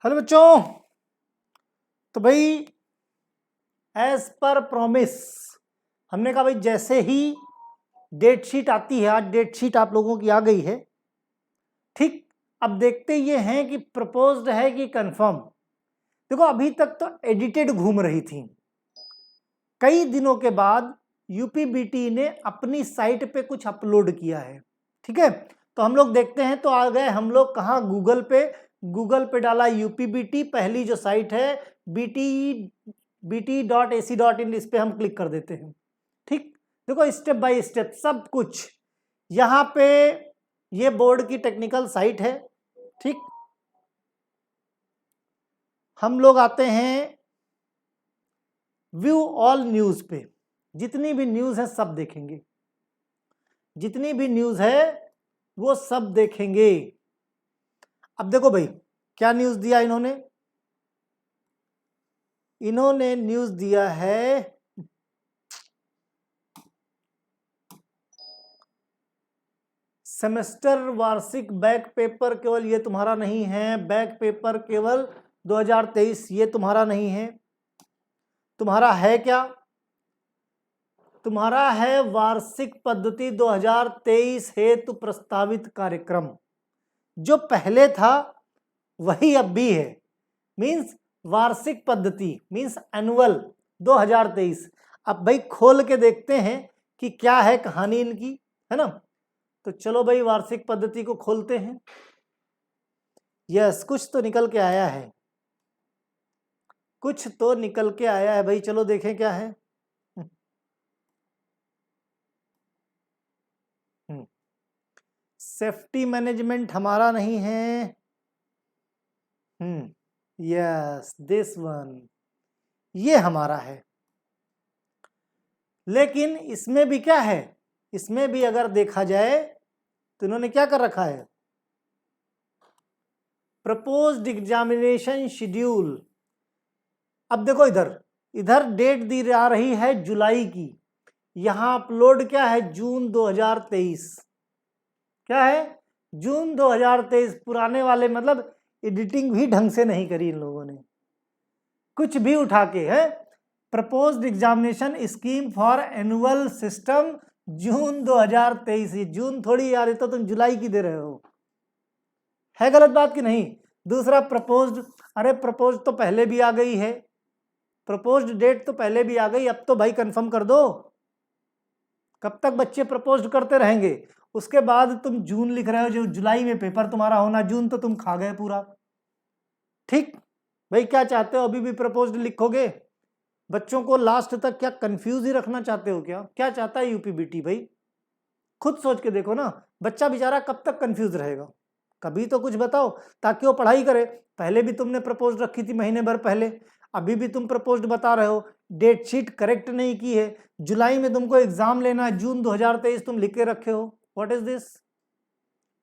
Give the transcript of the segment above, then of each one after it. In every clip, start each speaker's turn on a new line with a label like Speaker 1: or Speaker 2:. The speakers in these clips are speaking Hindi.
Speaker 1: हेलो बच्चों। तो भाई एज पर प्रॉमिस हमने कहा भाई जैसे ही डेट शीट आती है, आज डेट शीट आप लोगों की आ गई है, ठीक। अब देखते ये हैं कि प्रपोज्ड है कि कंफर्म। देखो अभी तक तो एडिटेड घूम रही थी, कई दिनों के बाद यूपीबीटी ने अपनी साइट पे कुछ अपलोड किया है, ठीक है। तो हम लोग देखते हैं, तो आ गए हम लोग कहाँ, गूगल पे डाला यूपीबीटी, पहली जो साइट है bt.ac.in, इस पे हम क्लिक कर देते हैं, ठीक। देखो स्टेप बाय स्टेप सब कुछ यहाँ पे, ये बोर्ड की टेक्निकल साइट है, ठीक। हम लोग आते हैं व्यू ऑल न्यूज पे, जितनी भी न्यूज है सब देखेंगे, जितनी भी न्यूज है वो सब देखेंगे। अब देखो भाई क्या न्यूज दिया इन्होंने न्यूज दिया है सेमेस्टर वार्षिक बैक पेपर केवल ये तुम्हारा नहीं है, बैक पेपर केवल 2023 ये तुम्हारा नहीं है। तुम्हारा है क्या? तुम्हारा है वार्षिक पद्धति 2023 हेतु प्रस्तावित कार्यक्रम। जो पहले था वही अब भी है, मींस वार्षिक पद्धति मींस एनुअल 2023। अब भाई खोल के देखते हैं कि क्या है कहानी इनकी, है ना। तो चलो भाई वार्षिक पद्धति को खोलते हैं। यस, कुछ तो निकल के आया है, कुछ तो निकल के आया है भाई, चलो देखें क्या है। सेफ्टी मैनेजमेंट हमारा नहीं है। यस दिस वन, ये हमारा है। लेकिन इसमें भी क्या है, इसमें भी अगर देखा जाए तो इन्होंने क्या कर रखा है, प्रपोज्ड एग्जामिनेशन शेड्यूल। अब देखो इधर डेट दी जा रही है जुलाई की, यहां अपलोड क्या है, जून 2023। क्या है, जून 2023। पुराने वाले मतलब एडिटिंग भी ढंग से नहीं करी इन लोगों ने, कुछ भी उठा के है। Proposed examination scheme for annual system June 2023। जून थोड़ी यार, तो तुम जुलाई की दे रहे हो, है गलत बात कि नहीं। दूसरा प्रपोज्ड, अरे प्रपोज्ड तो पहले भी आ गई है, प्रपोज्ड डेट तो पहले भी आ गई, अब तो भाई कंफर्म कर दो। कब तक बच्चे प्रपोज्ड करते रहेंगे? उसके बाद तुम जून लिख रहे हो, जो जुलाई में पेपर तुम्हारा होना, जून तो तुम खा गए पूरा, ठीक। भाई क्या चाहते हो, अभी भी प्रपोज्ड लिखोगे? बच्चों को लास्ट तक क्या कंफ्यूज ही रखना चाहते हो क्या? क्या चाहता है यूपीबीटी भाई, खुद सोच के देखो ना। बच्चा बेचारा कब तक कंफ्यूज रहेगा, कभी तो कुछ बताओ ताकि वो पढ़ाई करे। पहले भी तुमने प्रपोज रखी थी महीने भर पहले, अभी भी तुम प्रपोज्ड बता रहे हो, डेट शीट करेक्ट नहीं की है, जुलाई में तुमको एग्जाम लेना है, जून 2023 तुम लिख के रखे हो। What is this?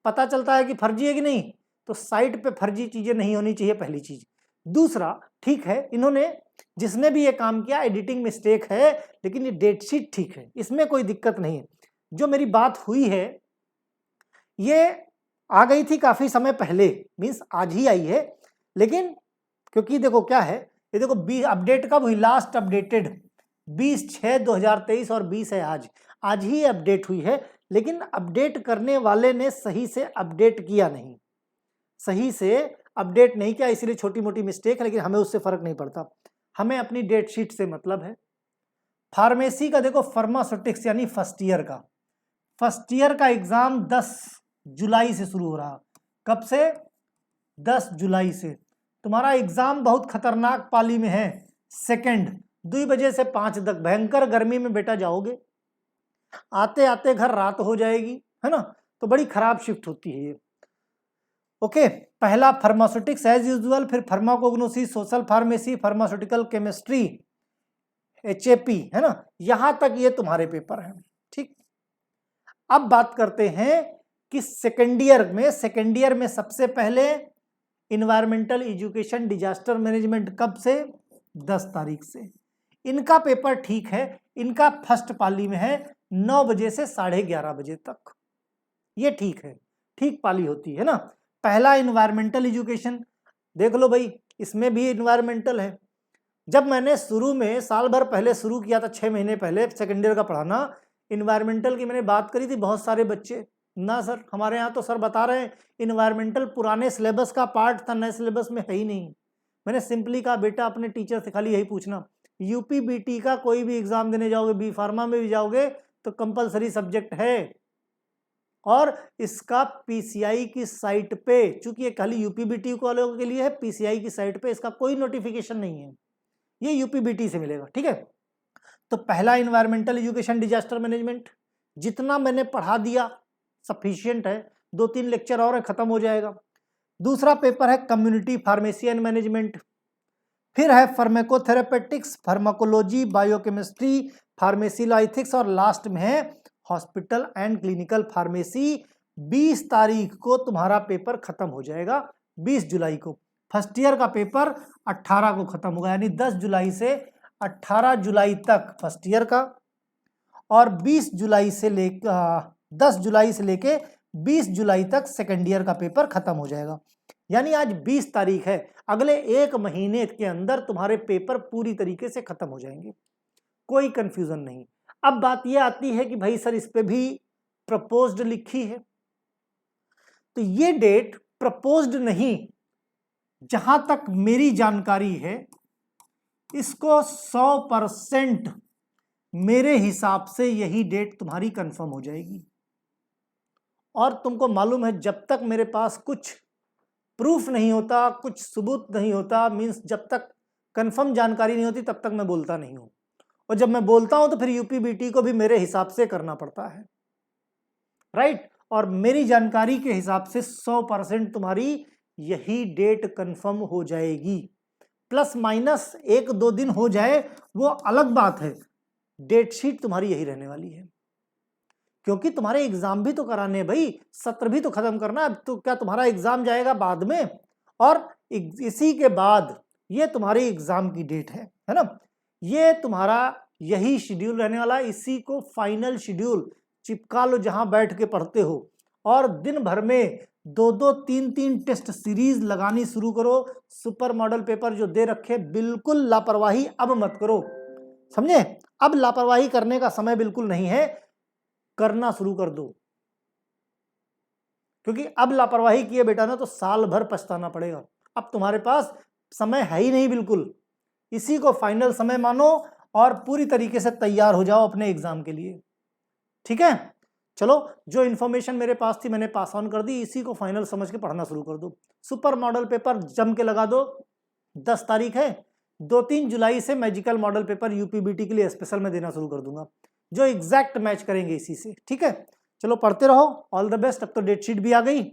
Speaker 1: पता चलता है कि फर्जी है कि नहीं। तो साइट पे फर्जी चीजें नहीं होनी चाहिए, पहली चीज। दूसरा, ठीक है इन्होंने जिसने भी ये काम किया एडिटिंग मिस्टेक है, लेकिन ये डेट शीट ठीक है, इसमें कोई दिक्कत नहीं है। जो मेरी बात हुई है ये आ गई थी काफी समय पहले, मीन्स आज ही आई है, लेकिन क्योंकि देखो क्या है, ये देखो अपडेट कब हुई, लास्ट अपडेटेड 20/6/2023 और 20 है आज ही अपडेट हुई है। लेकिन अपडेट करने वाले ने सही से अपडेट किया नहीं, सही से अपडेट नहीं किया, इसीलिए छोटी मोटी मिस्टेक है, लेकिन हमें उससे फर्क नहीं पड़ता, हमें अपनी डेट शीट से मतलब है। फार्मेसी का देखो, फार्मास्यूटिक्स यानी फर्स्ट ईयर का एग्जाम 10 जुलाई से शुरू हो रहा। कब से? 10 जुलाई से। तुम्हारा एग्जाम बहुत खतरनाक पाली में है, सेकंड 2 बजे से 5 तक, भयंकर गर्मी में बेटा जाओगे, आते आते घर रात हो जाएगी, है ना। तो बड़ी खराब शिफ्ट होती है ये। ओके, पहला फार्मास्यूटिक्स एज यूजुअल, फिर pharmacognosy, social pharmacy, pharmaceutical chemistry, HAP, है ना। यहां तक ये तुम्हारे पेपर हैं, ठीक। अब बात करते हैं कि सेकेंड ईयर में सबसे पहले इन्वायरमेंटल एजुकेशन डिजास्टर मैनेजमेंट, कब से? 10 तारीख से। इनका पेपर ठीक है, इनका फर्स्ट पाली में है 9 बजे से 11:30 बजे तक, ये ठीक है, ठीक पाली होती है ना। पहला इन्वायरमेंटल एजुकेशन, देख लो भाई, इसमें भी इन्वायरमेंटल है। जब मैंने शुरू में साल भर पहले शुरू किया था, 6 महीने पहले सेकेंड ईयर का पढ़ाना, इन्वायरमेंटल की मैंने बात करी थी, बहुत सारे बच्चे ना सर हमारे यहाँ तो सर बता रहे हैं इन्वायरमेंटल पुराने सिलेबस का पार्ट था, नए सिलेबस में है ही नहीं। मैंने सिंपली कहा बेटा अपने टीचर से खाली यही पूछना, यूपी बीटी का कोई भी एग्जाम देने जाओगे, बी फार्मा में भी जाओगे तो कंपलसरी सब्जेक्ट है, और इसका पीसीआई की साइट पे, चूंकि ये खाली यूपी बीटी वालों के लिए है, पीसीआई की साइट पे इसका कोई नोटिफिकेशन नहीं है, ये यूपी बीटी से मिलेगा। ठीक है, तो पहला इन्वायरमेंटल एजुकेशन डिजास्टर मैनेजमेंट, जितना मैंने पढ़ा दिया सफिशिएंट है, 2-3 लेक्चर और है, खत्म हो जाएगा। दूसरा पेपर है कम्युनिटी फार्मेसी एंड मैनेजमेंट, फिर है pharmacotherapeutics, pharmacology, biochemistry, pharmacy law ethics, और लास्ट में है हॉस्पिटल एंड क्लिनिकल फार्मेसी। 20 तारीख को तुम्हारा पेपर खत्म हो जाएगा, 20 जुलाई को। फर्स्ट ईयर का पेपर 18 को खत्म होगा, यानी 10 जुलाई से 18 जुलाई तक फर्स्ट ईयर का, और 10 जुलाई से लेके 20 जुलाई तक सेकेंड ईयर का पेपर खत्म हो जाएगा। यानी आज 20 तारीख है, अगले 1 महीने के अंदर तुम्हारे पेपर पूरी तरीके से खत्म हो जाएंगे, कोई कंफ्यूजन नहीं। अब बात यह आती है कि भाई सर इस पे भी प्रपोज्ड लिखी है, तो ये डेट प्रपोज्ड नहीं, जहां तक मेरी जानकारी है इसको 100% मेरे हिसाब से यही डेट तुम्हारी कंफर्म हो जाएगी। और तुमको मालूम है जब तक मेरे पास कुछ प्रूफ नहीं होता, कुछ सबूत नहीं होता, मींस जब तक कंफर्म जानकारी नहीं होती तब तक मैं बोलता नहीं हूं, और जब मैं बोलता हूं तो फिर यूपी बीटी को भी मेरे हिसाब से करना पड़ता है, राइट। और मेरी जानकारी के हिसाब से 100% तुम्हारी यही डेट कंफर्म हो जाएगी, प्लस माइनस 1-2 दिन हो जाए वो अलग बात है, डेट शीट तुम्हारी यही रहने वाली है, क्योंकि तुम्हारे एग्जाम भी तो कराने हैं भाई, सत्र भी तो खत्म करना है। तो क्या तुम्हारा एग्जाम जाएगा बाद में, और इसी के बाद ये तुम्हारी एग्जाम की डेट है ना, ये तुम्हारा यही शेड्यूल रहने वाला है। इसी को फाइनल शेड्यूल चिपका लो जहां बैठ के पढ़ते हो, और दिन भर में 2-2, 3-3 टेस्ट सीरीज लगानी शुरू करो। सुपर मॉडल पेपर जो दे रखे, बिल्कुल लापरवाही अब मत करो, समझे। अब लापरवाही करने का समय बिल्कुल नहीं है, करना शुरू कर दो, क्योंकि अब लापरवाही किए बेटा ना तो साल भर पछताना पड़ेगा। अब तुम्हारे पास समय है ही नहीं बिल्कुल, इसी को फाइनल समय मानो और पूरी तरीके से तैयार हो जाओ अपने एग्जाम के लिए। ठीक है, चलो जो इन्फॉर्मेशन मेरे पास थी मैंने पास ऑन कर दी, इसी को फाइनल समझ के पढ़ना शुरू कर दो। सुपर मॉडल पेपर जम के लगा दो, 10 तारीख है, 2-3 जुलाई से मैजिकल मॉडल पेपर यूपीबीटी के लिए स्पेशल में देना शुरू कर दूंगा, जो एग्जैक्ट मैच करेंगे इसी से। ठीक है, चलो पढ़ते रहो, ऑल द बेस्ट। अब तो डेट शीट भी आ गई।